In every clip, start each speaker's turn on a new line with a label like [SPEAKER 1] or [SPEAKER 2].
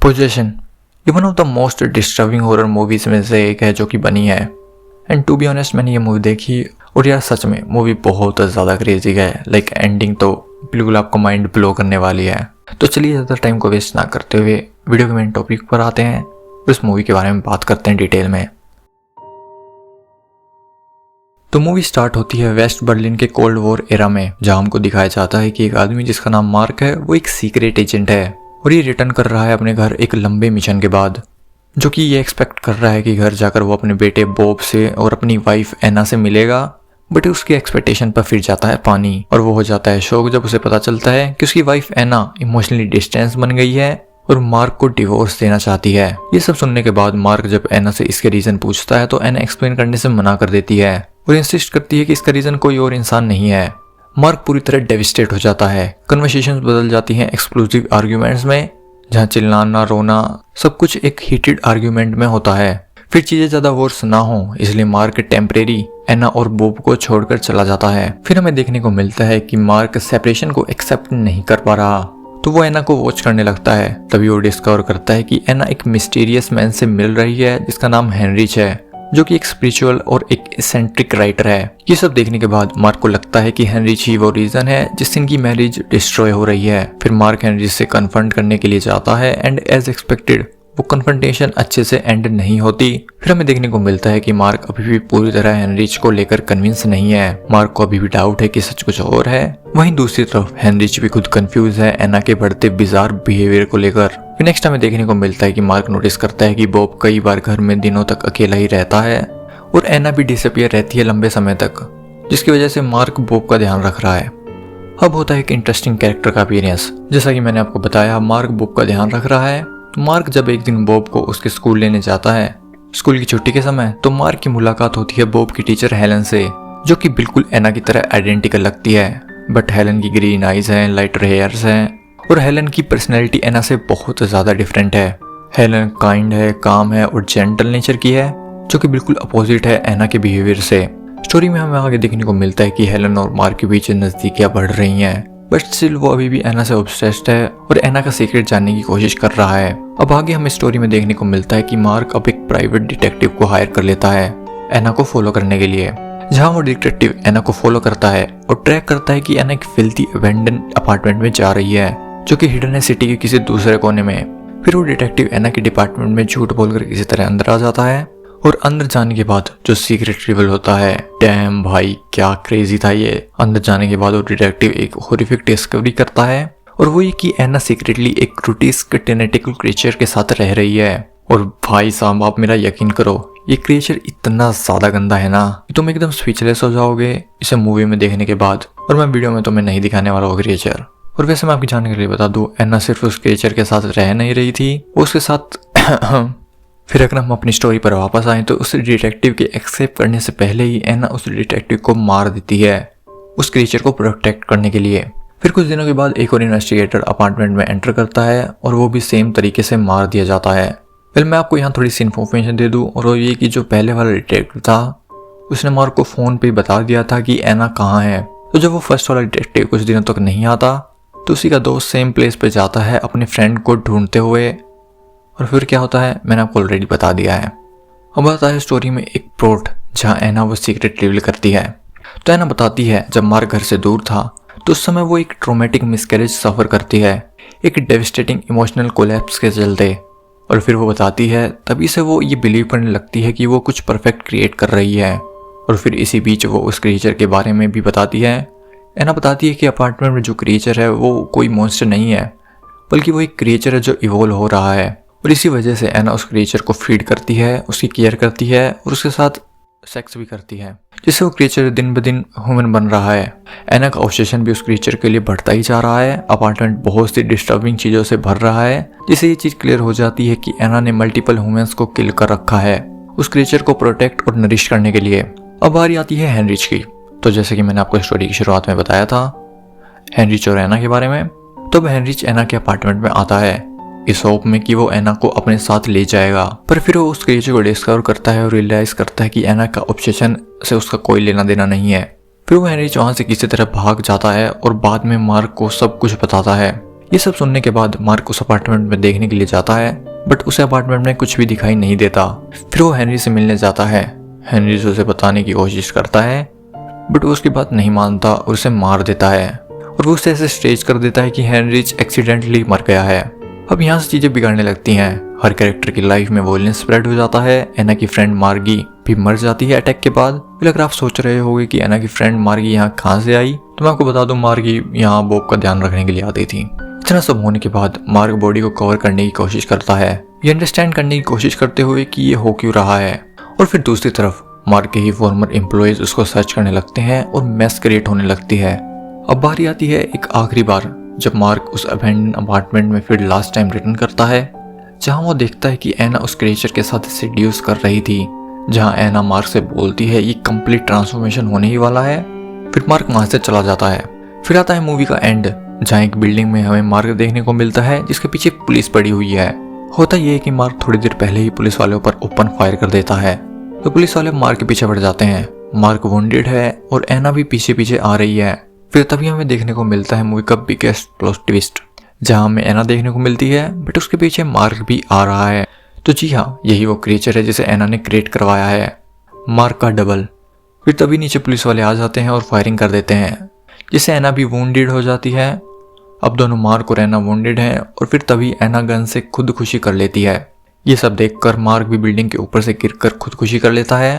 [SPEAKER 1] Possession ये one of the most disturbing horror movies में से एक है जो कि बनी है। एंड टू बी ऑनेस्ट मैंने ये मूवी देखी और यार सच में मूवी बहुत ज़्यादा क्रेजी है। लाइक एंडिंग तो बिल्कुल आपको माइंड ब्लो करने वाली है। तो चलिए ज़्यादा टाइम को वेस्ट ना करते हुए वीडियो के मेन टॉपिक पर आते हैं और इस मूवी के बारे में बात करते हैं डिटेल में। तो मूवी स्टार्ट होती है वेस्ट बर्लिन के कोल्ड वॉर एरा में, जहां हमको दिखाया जाता है कि एक आदमी जिसका नाम मार्क है वो एक सीक्रेट एजेंट है और ये रिटर्न कर रहा है अपने घर एक लंबे मिशन के बाद, जो कि ये एक्सपेक्ट कर रहा है कि घर जाकर वो अपने बेटे बॉब से और अपनी वाइफ एना से मिलेगा। बट उसकी एक्सपेक्टेशन पर फिर जाता है पानी और वो हो जाता है शॉक जब उसे पता चलता है कि उसकी वाइफ एना इमोशनली डिस्टेंस बन गई है और मार्क को डिवोर्स देना चाहती है। ये सब सुनने के बाद मार्क जब एना से इसके रीजन पूछता है तो एना एक्सप्लेन करने से मना कर देती है और इंसिस्ट करती है कि इसका रीजन कोई और इंसान नहीं है। मार्क पूरी तरह डेविस्टेट हो जाता है। कन्वर्सेशंस बदल जाती हैं एक्सप्लोसिव आर्ग्यूमेंट्स में, जहां चिल्लाना रोना सब कुछ एक हीटेड आर्ग्यूमेंट में होता है। फिर चीजें ज्यादा वर्स ना हो इसलिए मार्क टेम्परेरी एना और बॉब को छोड़कर चला जाता है। फिर हमें देखने को मिलता है कि मार्क सेपरेशन को एक्सेप्ट नहीं कर पा रहा, तो वो एना को वॉच करने लगता है। तभी वो डिस्कवर करता है कि एना एक मिस्टीरियस मैन से मिल रही है जिसका नाम हेनरिच है, जो कि एक स्पिरिचुअल और एक एसेंट्रिक राइटर है। ये सब देखने के बाद मार्क को लगता है कि हेनरिच ही वो रीजन है जिससे इनकी मैरिज डिस्ट्रॉय हो रही है। फिर मार्क हेनरिच से कन्फ्रंट करने के लिए जाता है एंड एज एक्सपेक्टेड वो कन्फ्रंटेशन अच्छे से एंड नहीं होती। फिर हमें देखने को मिलता है कि मार्क अभी भी पूरी तरह हेनरिच को लेकर कन्विंस नहीं है। मार्क को अभी भी डाउट है कि सच कुछ और है। वहीं दूसरी तरफ हेनरिच भी खुद कंफ्यूज है एना के बढ़ते बिजार बिहेवियर को लेकर। फिर नेक्स्ट हमें देखने को मिलता है कि मार्क नोटिस करता है कि बॉब कई बार घर में दिनों तक अकेला ही रहता है और एना भी डिसअपियर रहती है लंबे समय तक, जिसकी वजह से मार्क बॉब का ध्यान रख रहा है। अब होता है एक इंटरेस्टिंग कैरेक्टर का अपीयरेंस। जैसा कि मैंने आपको बताया मार्क बॉब का ध्यान रख रहा है। तो मार्क जब एक दिन बॉब को उसके स्कूल लेने जाता है स्कूल की छुट्टी के समय, तो मार्क की मुलाकात होती है बॉब की टीचर हेलन से, जो कि बिल्कुल एना की तरह आइडेंटिकल लगती है। बट हेलन की ग्रीन आइज हैं, लाइटर हेयर्स हैं और हेलन की पर्सनैलिटी एना से बहुत ज्यादा डिफरेंट है। हेलन काइंड है, काम है और जेंटल नेचर की है, जो कि बिल्कुल अपोजिट है एना के बिहेवियर से। स्टोरी में हमें आगे देखने को मिलता है कि हेलन और मार्क के बीच नजदीकियां बढ़ रही हैं, बट स्टिल वो अभी भी एना से ऑब्सेस्ड है और एना का सीक्रेट जानने की कोशिश कर रहा है। अब आगे हमें स्टोरी में देखने को मिलता है कि मार्क अब एक प्राइवेट डिटेक्टिव को हायर कर लेता है एना को फॉलो करने के लिए, जहां वो डिटेक्टिव एना को फॉलो करता है और ट्रैक करता है कि एना एक फिल्थी अबैंडन अपार्टमेंट में जा रही है, जो कि हिडन है सिटी के किसी दूसरे कोने में। फिर वो डिटेक्टिव एना के डिपार्टमेंट में झूठ बोलकर किसी तरह अंदर आ जाता है और अंदर जाने के बाद जो सीक्रेट रिवील होता है, डैम भाई क्या क्रेजी था ये। अंदर जाने के बाद वो डिटेक्टिव एक हॉरिफिक डिस्कवरी करता है और वो ये कि एना सीक्रेटली एक ग्रोटेस्क टेनेटिकल क्रिएचर के साथ रह रही है। और भाई साहब आप मेरा यकीन करो ये क्रिएचर इतना ज्यादा गंदा है ना कि तुम एकदम स्पीचलेस हो जाओगे इसे मूवी में देखने के बाद। और मैं वीडियो में तुम्हें नहीं दिखाने वाला वो क्रिएचर। और वैसे मैं आपकी जानने के लिए बता दूं एना सिर्फ उस क्रिएचर के साथ रह नहीं रही थी, उसके साथ फिर अगर हम अपनी स्टोरी पर वापस आए तो उस डिटेक्टिव के एक्सेप्ट करने से पहले ही एना उस डिटेक्टिव को मार देती है उस क्रिएचर को प्रोटेक्ट करने के लिए। फिर कुछ दिनों के बाद एक और इन्वेस्टिगेटर अपार्टमेंट में एंटर करता है और वो भी सेम तरीके से मार दिया जाता है। फिर मैं आपको यहाँ थोड़ी सी इन्फॉर्मेशन दे दूँ, और वो ये कि जो पहले वाला डिटेक्टिव था उसने मार्क को फोन पे बता दिया था कि एना कहाँ है। तो जब वो फर्स्ट वाला डिटेक्टिव कुछ दिनों तक नहीं आता तो उसी का दोस्त सेम प्लेस पे जाता है अपने फ्रेंड को ढूंढते हुए। और फिर क्या होता है मैंने आपको ऑलरेडी बता दिया है। अब आता है स्टोरी में एक प्लॉट जहां एना वो सीक्रेट रिवील करती है। तो एना बताती है जब मार्क घर से दूर था तो उस समय वो एक ट्रोमेटिक मिसकैरेज सफर करती है, एक डेविस्टेटिंग इमोशनल कोलैप्स के चलते। और फिर वो बताती है तभी से वो ये बिलीव करने लगती है कि वो कुछ परफेक्ट क्रिएट कर रही है। और फिर इसी बीच वो उस क्रिएचर के बारे में भी बताती है। एना बताती है कि अपार्टमेंट में जो क्रिएचर है वो कोई मॉन्स्टर नहीं है, बल्कि वो एक क्रिएचर है जो इवॉल्व हो रहा है। और इसी वजह से एना उस क्रिएचर को फीड करती है, उसकी केयर करती है और उसके साथ सेक्स भी करती है, जिससे वो क्रिएचर दिन ब दिन ह्यूमन बन रहा है। एना का ऑब्सेशन भी उस क्रिएचर के लिए बढ़ता ही जा रहा है। अपार्टमेंट बहुत सी डिस्टर्बिंग चीजों से भर रहा है, जिससे ये चीज क्लियर हो जाती है कि एना ने मल्टीपल ह्यूमंस को किल कर रखा है उस क्रिएचर को प्रोटेक्ट और नरिश करने के लिए। अब बारी आती है हेनरिच की। तो जैसे कि मैंने आपको स्टोरी की शुरुआत में बताया था हेनरिच और एना के बारे में, तो हेनरिच एना के अपार्टमेंट में आता है इस होप में कि वो एना को अपने साथ ले जाएगा। पर फिर वो उस क्रिएचर को डिस्कवर करता है और रियलाइज करता है कि एना का ऑब्सेशन से उसका कोई लेना देना नहीं है। फिर वो हेनरिच वहां से किसी तरह भाग जाता है और बाद में मार्क को सब कुछ बताता है। ये सब सुनने के बाद मार्क उस अपार्टमेंट में देखने के लिए जाता है, बट उस अपार्टमेंट में कुछ भी दिखाई नहीं देता। फिर वो हेनरी से मिलने जाता है। हेनरी से उसे बताने की कोशिश करता है, बट वो उसकी बात नहीं मानता और उसे मार देता है, और वो उसे ऐसे स्टेज कर देता है कि हेनरी एक्सीडेंटली मर गया है। अब यहाँ से चीजें बिगड़ने लगती हैं। हर कैरेक्टर की लाइफ में वोलेंस स्प्रेड हो जाता है। एना की फ्रेंड मार्गी भी मर जाती है अटैक के बाद। फिर अगर आप सोच रहे होगे कि एना की फ्रेंड मार्गी यहाँ कहाँ से आई, तो मैं आपको बता दूं, मार्गी यहाँ बॉब का ध्यान रखने के लिए आती थी। इतना सब होने के बाद मार्क बॉडी को कवर करने की कोशिश करता है, ये अंडरस्टैंड करने की कोशिश करते हुए कि ये हो क्यों रहा है। और फिर दूसरी तरफ मार्क के ही फॉर्मर एम्प्लॉयज उसको सर्च करने लगते हैं और मैस क्रिएट होने लगती है। अब बारी आती है एक आखिरी बार, जब मार्क उस अबैंडन अपार्टमेंट में फिर लास्ट टाइम रिटर्न करता है, जहां वो देखता है कि एना उस क्रिएचर के साथ सेड्यूस कर रही थी। जहां एना मार्क से बोलती है ये कंप्लीट ट्रांसफॉर्मेशन होने ही वाला है। फिर मार्क वहां से चला जाता है। फिर आता है मूवी का एंड, जहां एक बिल्डिंग में हमें मार्क देखने को मिलता है जिसके पीछे पुलिस पड़ी हुई है। होता यह है कि मार्क थोड़ी देर पहले ही पुलिस वालों पर ओपन फायर कर देता है, तो पुलिस वाले मार्क के पीछे पड़ जाते हैं। मार्क वुंडेड है और एना भी पीछे पीछे आ रही है। फिर तभी हमें देखने को मिलता है मूवी का बिगेस्ट प्लॉट ट्विस्ट, जहां हमें एना देखने को मिलती है, बट उसके पीछे मार्क भी आ रहा है। तो जी हाँ, यही वो क्रिएचर है जिसे एना ने क्रिएट करवाया है, मार्क का डबल। फिर तभी नीचे पुलिस वाले आ जाते हैं और फायरिंग कर देते हैं, जिससे एना भी वुंडेड हो जाती है। अब दोनों मार्क और एना वुंडेड हैं, और फिर तभी एना गन से खुदकुशी कर लेती है। ये सब देखकर मार्क भी बिल्डिंग के ऊपर से गिरकर खुदकुशी कर लेता है,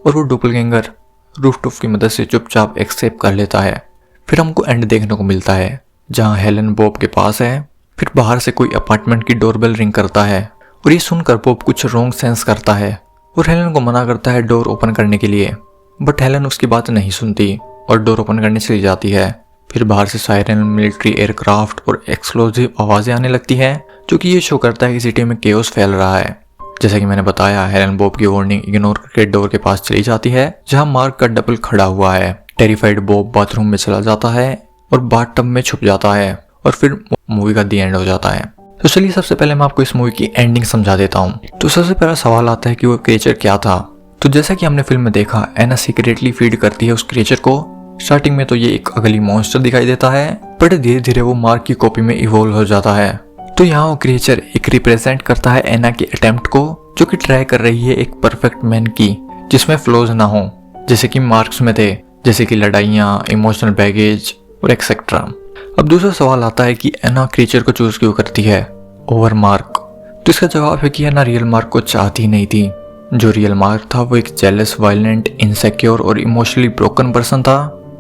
[SPEAKER 1] और वो डुप्लीगैंगर रूफटॉप की मदद से चुपचाप एक्सेप्ट कर लेता है। फिर हमको एंड देखने को मिलता है, जहां हेलन बॉब के पास है। फिर बाहर से कोई अपार्टमेंट की डोरबेल रिंग करता है, और ये सुनकर बॉब कुछ रॉन्ग सेंस करता है और हेलन को मना करता है डोर ओपन करने के लिए, बट हेलन उसकी बात नहीं सुनती और डोर ओपन करने चली जाती है। फिर बाहर से सायरन, मिलिट्री एयरक्राफ्ट और एक्सप्लोजिव आवाजें आने लगती हैं, जो कि ये शो करता है कि सिटी में केओस फैल रहा है। जैसा कि मैंने बताया, हेलन बॉब की वार्निंग इग्नोर करके डोर के पास चली जाती है, जहां मार्क का डबल खड़ा हुआ है। टेरिफाइड बॉब बाथरूम में चला जाता है और बाथटब में छुप जाता है, और फिर मूवी का दी एंड हो जाता है। तो चलिए सबसे पहले मैं आपको इस मूवी की एंडिंग समझा देता हूँ। तो सबसे पहला सवाल आता है कि वो क्रिएचर क्या था। तो जैसा कि हमने फिल्म में देखा, एना सीक्रेटली फीड करती है उस क्रिएचर को। स्टार्टिंग में तो ये एक अगली मॉन्स्टर दिखाई देता है, बट धीरे धीरे वो मार्क की कॉपी में इवॉल्व हो जाता है। तो यहाँ वो क्रिएचर एक रिप्रेजेंट करता है एना की अटेम्प्ट को, जो कि ट्राई कर रही है एक परफेक्ट मैन की, जिसमें फ्लॉज ना हो, जैसे कि मार्क्स में थे, जैसे कि लड़ाइयाँ, इमोशनल बैगेज और एक्सेट्रा। अब दूसरा सवाल आता है कि एना क्रिएचर को चूज क्यों करती है ओवर मार्क। तो इसका जवाब है कि एना रियल मार्क को चाहती नहीं थी। जो रियल मार्क था वो एक जेलस, वायलेंट, इनसिक्योर और इमोशनली ब्रोकन पर्सन था।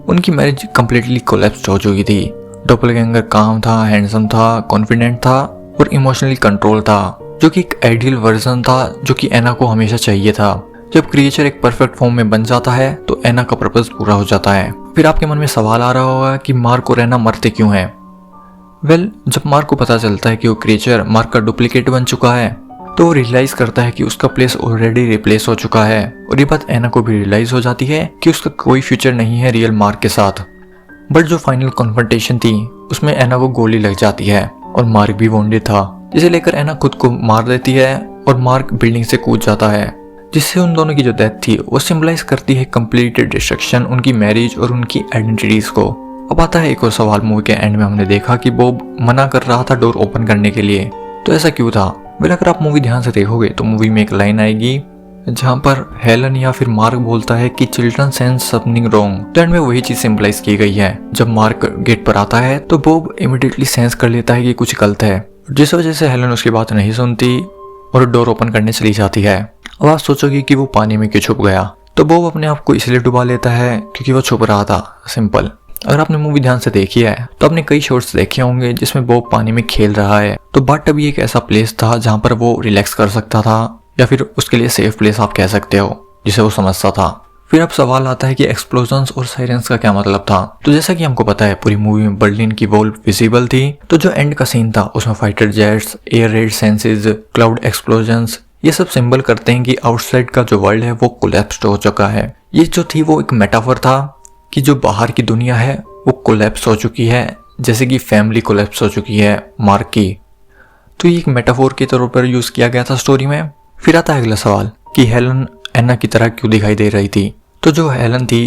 [SPEAKER 1] उनकी मैरिज कंप्लीटली कोलैप्स्ड हो चुकी थी। डॉपलगैंगर काम था, हैंडसम था, कॉन्फिडेंट था और इमोशनली कंट्रोल था, जो कि एक आइडियल वर्जन था, जो कि एना को हमेशा चाहिए था। जब क्रिएचर एक परफेक्ट फॉर्म में बन जाता है तो एना का पर्पस पूरा हो जाता है। फिर आपके मन में सवाल आ रहा होगा कि मार्क और एना मरते क्यों हैं। वेल, जब मार्क को पता चलता है कि वो क्रिएचर मार्क का डुप्लीकेट बन चुका है, तो वो रियलाइज करता है कि उसका प्लेस ऑलरेडी रिप्लेस हो चुका है। और ये बात एना को भी रियलाइज हो जाती है कि उसका कोई फ्यूचर नहीं है रियल मार्क के साथ। बट जो फाइनल कॉन्फ्रंटेशन थी, उसमें एना को गोली लग जाती है और मार्क भी वोंडेड था, जिसे लेकर एना खुद को मार देती है और मार्क बिल्डिंग से कूद जाता है, जिससे उन दोनों की जो डेथ थी वो सिंबलाइज करती है कंप्लीटेड डिस्ट्रक्शन, उनकी मैरिज और उनकी आइडेंटिटीज को। अब आता है एक और सवाल। मूवी के एंड में हमने देखा कि बॉब मना कर रहा था डोर ओपन करने के लिए, तो ऐसा क्यों था। वेल, अगर आप मूवी ध्यान से देखोगे तो मूवी में एक लाइन आएगी जहां पर हेलन या फिर मार्क बोलता है कि चिल्ड्रन सेंस समथिंग रॉन्ग। तो एंड में वही चीज सिंबलाइज की गई है। जब मार्क गेट पर आता है तो बॉब इमीडिएटली सेंस कर लेता है कि कुछ गलत है, जिस वजह से हेलन उसकी बात नहीं सुनती और डोर ओपन करने चली जाती है। अब आप सोचोगे कि वो पानी में क्यों छुप गया। तो बॉब अपने आप को इसलिए डुबा लेता है क्योंकि वो छुप रहा था, सिंपल। अगर आपने मूवी ध्यान से देखी है तो आपने कई शॉट्स देखे होंगे जिसमें बॉब पानी में खेल रहा है। तो बाथटब भी एक ऐसा प्लेस था जहां पर वो रिलैक्स कर सकता था, या फिर उसके लिए सेफ प्लेस आप कह सकते हो, जिसे वो समझता था। फिर अब सवाल आता है कि एक्सप्लोजन्स और साइरेंस का क्या मतलब था। तो जैसा कि हमको पता है पूरी मूवी में बर्लिन की वॉल विजिबल थी, तो जो एंड का सीन था उसमें fighter jets, air red senses, cloud explosions, ये सब सिंबल करते हैं कि आउटसाइड का जो वर्ल्ड है वो कोलैप्स्ड हो चुका है। ये जो थी वो एक मेटाफर था कि जो बाहर की दुनिया है वो कोलैप्स हो चुकी है, जैसे कि फैमिली कोलैप्स हो चुकी है मार्क की। तो ये एक मेटाफोर के तौर पर यूज किया गया था स्टोरी में। फिर आता है अगला सवाल कि हेलन एना की तरह क्यों दिखाई दे रही थी। तो जो हेलन थी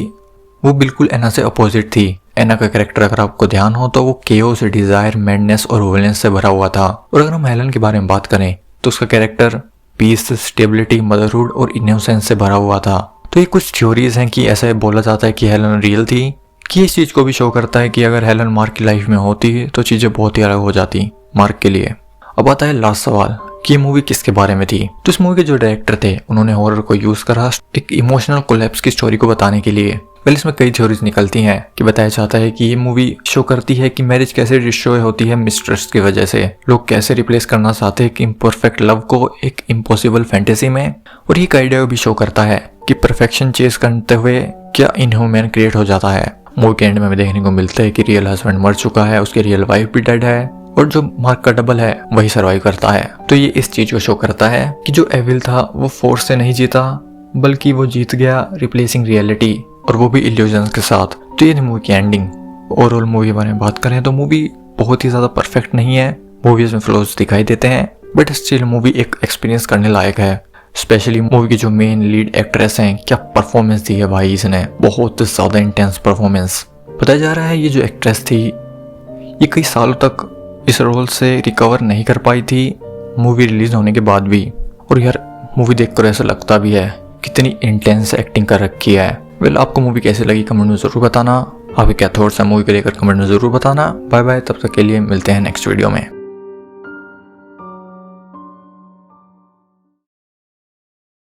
[SPEAKER 1] वो बिल्कुल एना से अपोजिट थी। एना का कैरेक्टर अगर आपको ध्यान हो तो वो केओस, डिजायर, मैडनेस और वोलेंस से भरा हुआ था। और अगर हम हेलन के बारे में बात करें तो उसका कैरेक्टर पीस, स्टेबिलिटी, मदरहुड और इनोसेंस से भरा हुआ था। तो ये कुछ थ्योरीज हैं कि ऐसा बोला जाता है कि हेलन रियल थी, कि इस चीज को भी शो करता है कि अगर हेलन मार्क की लाइफ में होती तो चीजें बहुत ही अलग हो जाती मार्क के लिए। अब आता है लास्ट सवाल कि ये मूवी किसके बारे में थी। तो इस मूवी के जो डायरेक्टर थे उन्होंने हॉरर को यूज करा एक इमोशनल कोलैप्स की स्टोरी को बताने के लिए। पहले इसमें कई थ्योरीज निकलती हैं कि बताया जाता है कि ये मूवी शो करती है कि मैरिज कैसे डिस्ट्रॉय होती है मिसट्रस्ट की वजह से, लोग कैसे रिप्लेस करना चाहते हैं कि इम्परफेक्ट लव को एक इम्पॉसिबल फैंटेसी में। और ये आइडिया भी शो करता है कि परफेक्शन चेस करते हुए क्या इनह्यूमन क्रिएट हो जाता है। मूवी के एंड में हमें देखने को मिलता है कि रियल हस्बैंड मर चुका है, उसकी रियल वाइफ भी डेड है और जो मार्क का डबल है वही सर्वाइव करता है। तो ये इस चीज को शो करता है कि जो एविल था वो फोर्स से नहीं जीता बल्कि वो जीत गया रिप्लेसिंग रियलिटी, और वो भी इल्यूजन्स के साथ। तो ये मूवी की एंडिंग। ओवरऑल मूवी के बारे में बात करें तो मूवी बहुत ही ज्यादा परफेक्ट नहीं है, मूवीज में फ्लॉज दिखाई देते हैं, बट स्टिल मूवी एक एक्सपीरियंस करने लायक है। स्पेशली मूवी की जो मेन लीड एक्ट्रेस हैं, क्या परफॉर्मेंस दी है भाई इसने, बहुत ज्यादा इंटेंस परफॉर्मेंस। बताया जा रहा है ये जो एक्ट्रेस थी ये कई सालों तक इस रोल से रिकवर नहीं कर पाई थी मूवी रिलीज होने के बाद भी। और यार मूवी देखकर ऐसा लगता भी है कितनी इंटेंस एक्टिंग कर रखी है। वेल, आपको मूवी कैसे लगी कमेंट में जरूर बताना, आपके क्या थॉट्स हैं मूवी को लेकर कमेंट में जरूर बताना। बाय बाय, तब तक के लिए मिलते हैं नेक्स्ट वीडियो में।